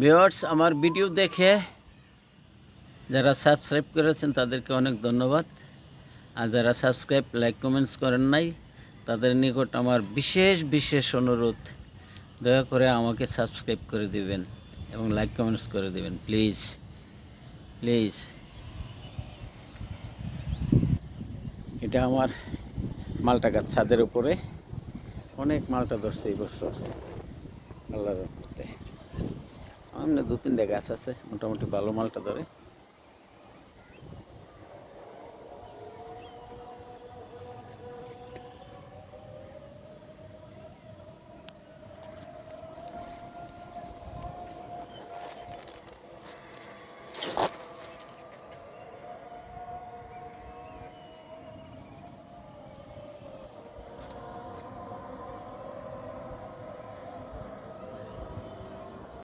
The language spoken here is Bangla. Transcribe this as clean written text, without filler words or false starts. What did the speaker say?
ভিউয়ার্স, আমার ভিডিও দেখে যারা সাবস্ক্রাইব করেছেন তাদেরকে অনেক ধন্যবাদ। আর যারা সাবস্ক্রাইব, লাইক, কমেন্টস করেন নাই তাদের নিকট আমার বিশেষ বিশেষ অনুরোধ, দয়া করে আমাকে সাবস্ক্রাইব করে দিবেন এবং লাইক কমেন্টস করে দিবেন প্লিজ প্লিজ। এটা আমার মালটা গাছ, ছাদের উপরে অনেক মালটা ধরছে এই বছর আল্লাহর রহমতে। সামনে 2-3টা গাছ আছে, মোটামুটি ভালো মালটা ধরে।